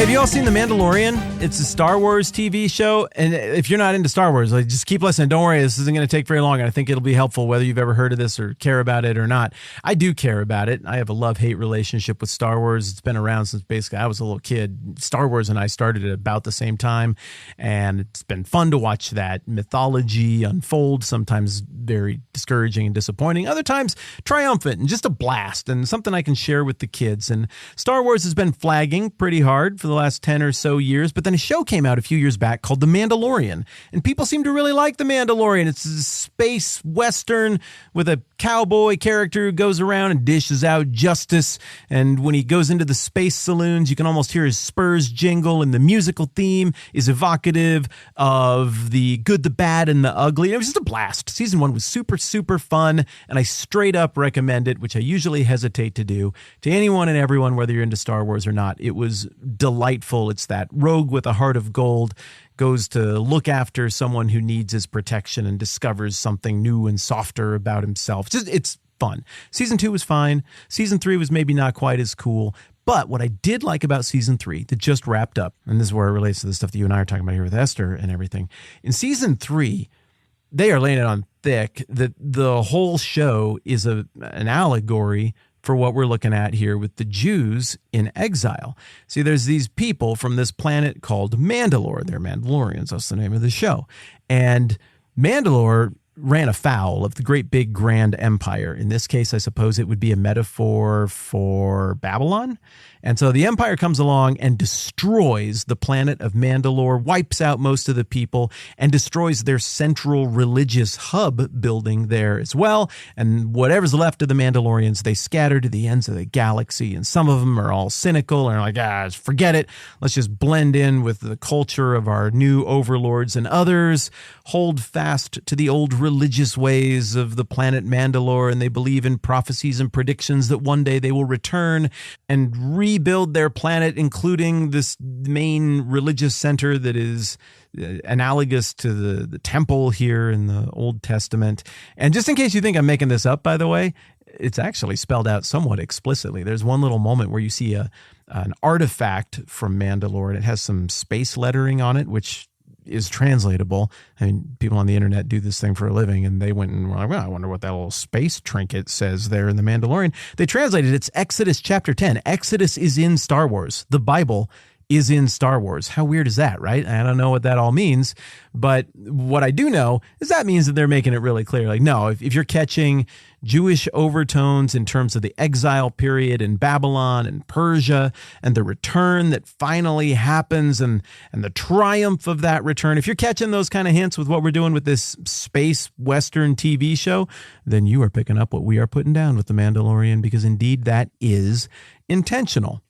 Have you all seen The Mandalorian? It's a Star Wars TV show, and if you're not into Star Wars, like, just keep listening. Don't worry, this isn't going to take very long, and I think it'll be helpful whether you've ever heard of this or care about it or not. I do care about it. I have a love-hate relationship with Star Wars. It's been around since basically I was a little kid. Star Wars and I started at about the same time, and it's been fun to watch that mythology unfold, sometimes very discouraging and disappointing, other times triumphant and just a blast and something I can share with the kids. And Star Wars has been flagging pretty hard for the last 10 or so years, but then a show came out a few years back called The Mandalorian, and people seem to really like The Mandalorian. It's a space western with a cowboy character who goes around and dishes out justice, and when he goes into the space saloons, you can almost hear his spurs jingle, and the musical theme is evocative of the good, the bad, and the ugly. It was just a blast. Season 1 was super, super fun, and I straight up recommend it, which I usually hesitate to do, to anyone and everyone, whether you're into Star Wars or not. It was delightful. It's that rogue with a heart of gold goes to look after someone who needs his protection and discovers something new and softer about himself. It's fun. Season 2 was fine. Season 3 was maybe not quite as cool. But what I did like about season 3 that just wrapped up, and this is where it relates to the stuff that you and I are talking about here with Esther and everything. In season 3, they are laying it on thick that the whole show is an allegory for what we're looking at here with the Jews in exile. See, there's these people from this planet called Mandalore. They're Mandalorians. That's the name of the show. And Mandalore ran afoul of the great big grand empire. In this case, I suppose it would be a metaphor for Babylon. And so the empire comes along and destroys the planet of Mandalore, wipes out most of the people, and destroys their central religious hub building there as well. And whatever's left of the Mandalorians, they scatter to the ends of the galaxy. And some of them are all cynical and are like, forget it. Let's just blend in with the culture of our new overlords. And others hold fast to the old religious ways of the planet Mandalore, and they believe in prophecies and predictions that one day they will return and rebuild their planet, including this main religious center that is analogous to the temple here in the Old Testament. And just in case you think I'm making this up, by the way, it's actually spelled out somewhat explicitly. There's one little moment where you see an artifact from Mandalore, and it has some space lettering on it, which is translatable. I mean, people on the internet do this thing for a living, and they went and were like, well, I wonder what that little space trinket says there in the Mandalorian. They translated it's Exodus chapter 10. Exodus is in Star Wars. The Bible is in Star Wars. How weird is that, right? I don't know what that all means, but what I do know is that means that they're making it really clear. Like, no, if you're catching Jewish overtones in terms of the exile period in Babylon and Persia and the return that finally happens and the triumph of that return, if you're catching those kind of hints with what we're doing with this space Western TV show, then you are picking up what we are putting down with The Mandalorian, because indeed that is intentional.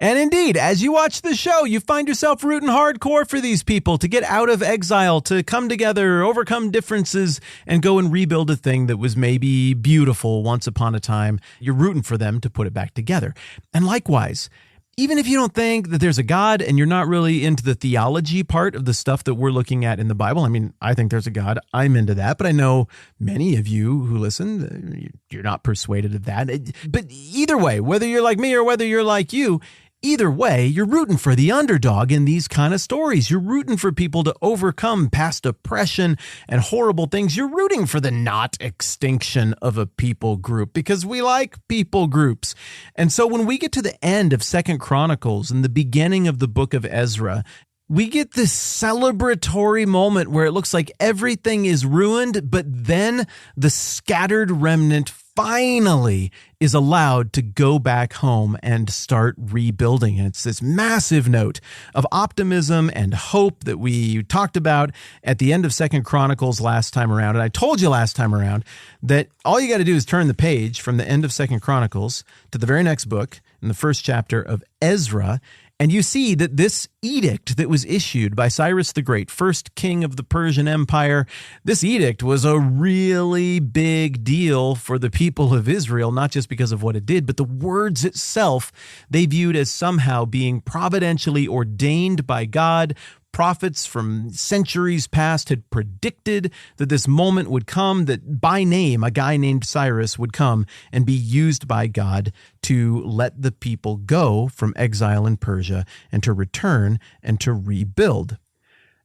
And indeed, as you watch the show, you find yourself rooting hardcore for these people to get out of exile, to come together, overcome differences, and go and rebuild a thing that was maybe beautiful once upon a time. You're rooting for them to put it back together. And likewise, even if you don't think that there's a God and you're not really into the theology part of the stuff that we're looking at in the Bible, I mean, I think there's a God. I'm into that. But I know many of you who listen, you're not persuaded of that. But either way, whether you're like me or whether you're like you, either way, you're rooting for the underdog in these kind of stories. You're rooting for people to overcome past oppression and horrible things. You're rooting for the not extinction of a people group, because we like people groups. And so when we get to the end of 2 Chronicles and the beginning of the book of Ezra, we get this celebratory moment where it looks like everything is ruined, but then the scattered remnant finally is allowed to go back home and start rebuilding. And it's this massive note of optimism and hope that we talked about at the end of 2 Chronicles last time around. And I told you last time around that all you got to do is turn the page from the end of 2 Chronicles to the very next book in the first chapter of Ezra, and you see that this edict that was issued by Cyrus the Great, first king of the Persian Empire, this edict was a really big deal for the people of Israel, not just because of what it did, but the words itself they viewed as somehow being providentially ordained by God, prophets from centuries past had predicted that this moment would come, that by name, a guy named Cyrus would come and be used by God to let the people go from exile in Persia and to return and to rebuild.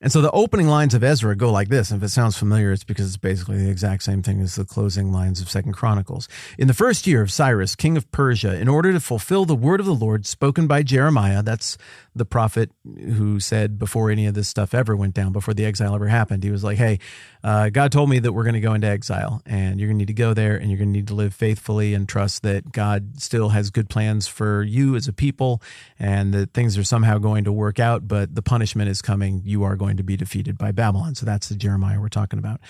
And so the opening lines of Ezra go like this. And if it sounds familiar, it's because it's basically the exact same thing as the closing lines of 2 Chronicles. In the first year of Cyrus, king of Persia, in order to fulfill the word of the Lord spoken by Jeremiah, that's the prophet who said before any of this stuff ever went down, before the exile ever happened, he was like, hey, God told me that we're going to go into exile and you're going to need to go there and you're going to need to live faithfully and trust that God still has good plans for you as a people and that things are somehow going to work out, but the punishment is coming. You are going to be defeated by Babylon. So that's the Jeremiah we're talking about.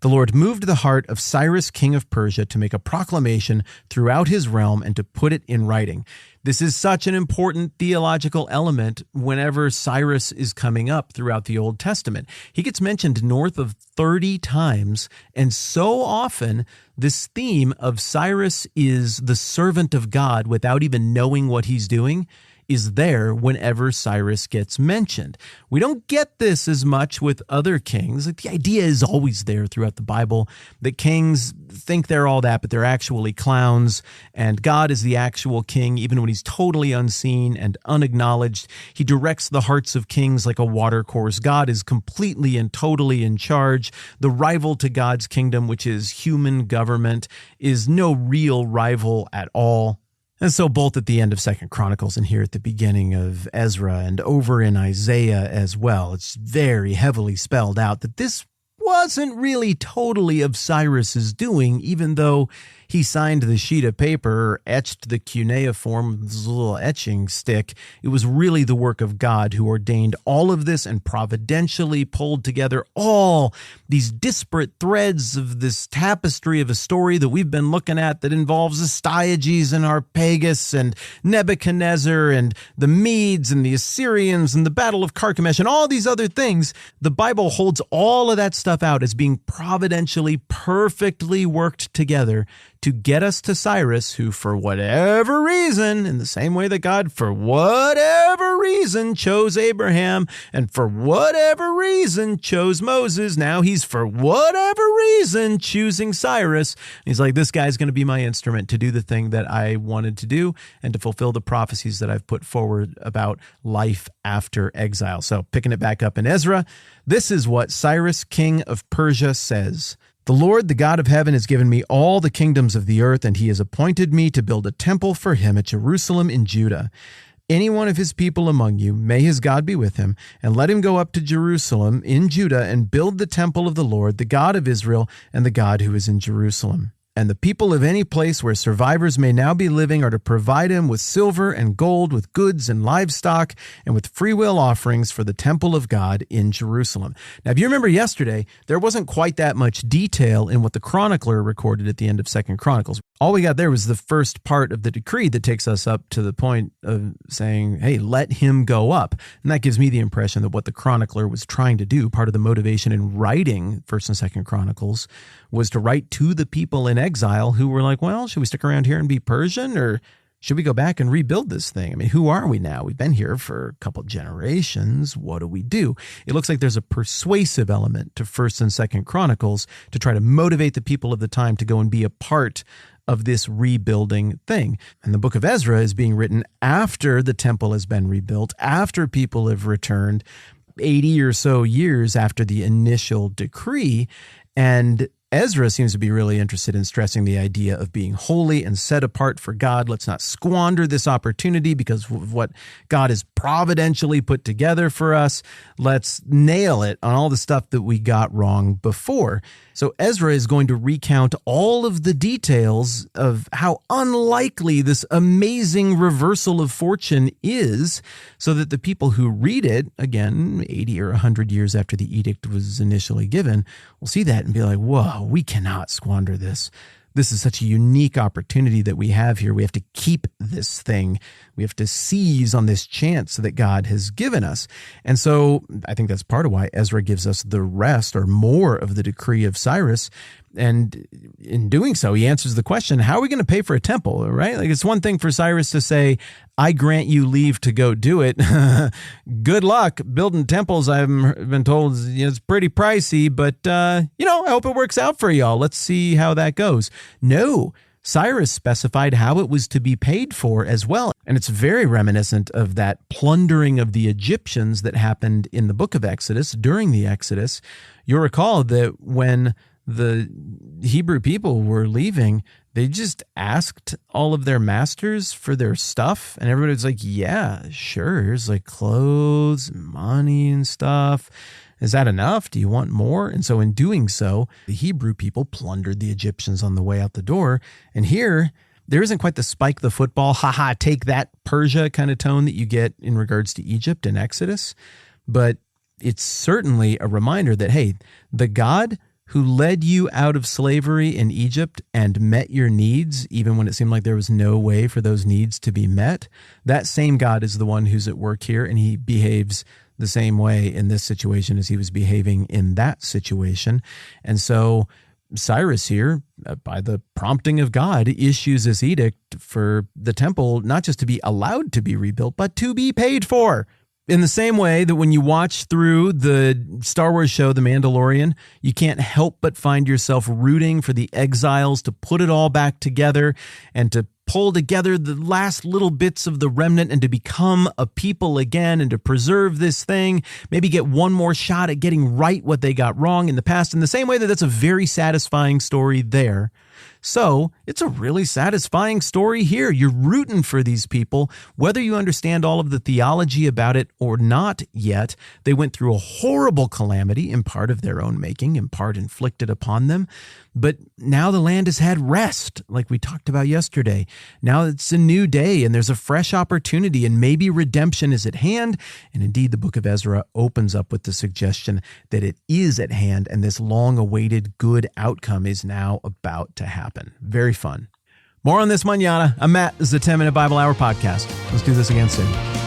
The Lord moved the heart of Cyrus, king of Persia, to make a proclamation throughout his realm and to put it in writing. This is such an important theological element whenever Cyrus is coming up throughout the Old Testament. He gets mentioned north of 30 times, and so often this theme of Cyrus is the servant of God without even knowing what he's doing is there whenever Cyrus gets mentioned. We don't get this as much with other kings. Like, the idea is always there throughout the Bible that kings think they're all that, but they're actually clowns, and God is the actual king, even when he's totally unseen and unacknowledged. He directs the hearts of kings like a watercourse. God is completely and totally in charge. The rival to God's kingdom, which is human government, is no real rival at all. And so both at the end of 2 Chronicles and here at the beginning of Ezra and over in Isaiah as well, it's very heavily spelled out that this wasn't really totally of Cyrus's doing, even though he signed the sheet of paper or etched the cuneiform with his little etching stick. It was really the work of God who ordained all of this and providentially pulled together all these disparate threads of this tapestry of a story that we've been looking at that involves Astyages and Harpagus and Nebuchadnezzar and the Medes and the Assyrians and the Battle of Carchemish and all these other things. The Bible holds all of that stuff out as being providentially, perfectly worked together to get us to Cyrus, who for whatever reason, in the same way that God for whatever reason chose Abraham and for whatever reason chose Moses, now he's for whatever reason choosing Cyrus. He's like, this guy's going to be my instrument to do the thing that I wanted to do and to fulfill the prophecies that I've put forward about life after exile. So picking it back up in Ezra, this is what Cyrus, king of Persia, says. The Lord, the God of heaven, has given me all the kingdoms of the earth, and he has appointed me to build a temple for him at Jerusalem in Judah. Any one of his people among you, may his God be with him, and let him go up to Jerusalem in Judah and build the temple of the Lord, the God of Israel, and the God who is in Jerusalem. And the people of any place where survivors may now be living are to provide him with silver and gold, with goods and livestock, and with freewill offerings for the temple of God in Jerusalem. Now, if you remember yesterday, there wasn't quite that much detail in what the chronicler recorded at the end of 2 Chronicles. All we got there was the first part of the decree that takes us up to the point of saying, hey, let him go up. And that gives me the impression that what the chronicler was trying to do, part of the motivation in writing 1st and 2nd Chronicles, was to write to the people in exile who were like, well, should we stick around here and be Persian, or should we go back and rebuild this thing? I mean, who are we now? We've been here for a couple generations. What do we do? It looks like there's a persuasive element to 1st and 2nd Chronicles to try to motivate the people of the time to go and be a part of this rebuilding thing. And the book of Ezra is being written after the temple has been rebuilt, after people have returned, 80 or so years after the initial decree. And Ezra seems to be really interested in stressing the idea of being holy and set apart for God. Let's not squander this opportunity because of what God has providentially put together for us. Let's nail it on all the stuff that we got wrong before. So Ezra is going to recount all of the details of how unlikely this amazing reversal of fortune is, so that the people who read it, again, 80 or 100 years after the edict was initially given, will see that and be like, whoa, we cannot squander this. This is such a unique opportunity that we have here. We have to keep this thing. We have to seize on this chance that God has given us. And so I think that's part of why Ezra gives us the rest or more of the decree of Cyrus, And in doing so, he answers the question, how are we going to pay for a temple, right? Like, it's one thing for Cyrus to say, I grant you leave to go do it. Good luck building temples. I've been told it's pretty pricey, but, I hope it works out for y'all. Let's see how that goes. No, Cyrus specified how it was to be paid for as well. And it's very reminiscent of that plundering of the Egyptians that happened in the book of Exodus during the Exodus. You'll recall that when the Hebrew people were leaving, they just asked all of their masters for their stuff. And everybody was like, yeah, sure. Here's like clothes, money and stuff. Is that enough? Do you want more? And so in doing so, the Hebrew people plundered the Egyptians on the way out the door. And here, there isn't quite the spike the football, haha, take that Persia kind of tone that you get in regards to Egypt and Exodus. But it's certainly a reminder that, hey, the God who led you out of slavery in Egypt and met your needs, even when it seemed like there was no way for those needs to be met, that same God is the one who's at work here, and he behaves the same way in this situation as he was behaving in that situation. And so Cyrus here, by the prompting of God, issues this edict for the temple not just to be allowed to be rebuilt, but to be paid for. In the same way that when you watch through the Star Wars show, The Mandalorian, you can't help but find yourself rooting for the exiles to put it all back together and to pull together the last little bits of the remnant and to become a people again and to preserve this thing, maybe get one more shot at getting right what they got wrong in the past. In the same way that that's a very satisfying story there. So it's a really satisfying story here. You're rooting for these people, whether you understand all of the theology about it or not yet. They went through a horrible calamity, in part of their own making, in part inflicted upon them. But now the land has had rest, like we talked about yesterday. Now it's a new day and there's a fresh opportunity and maybe redemption is at hand. And indeed, the book of Ezra opens up with the suggestion that it is at hand and this long-awaited good outcome is now about to happen. Very fun. More on this mañana. I'm Matt. This is the 10-Minute Bible Hour podcast. Let's do this again soon.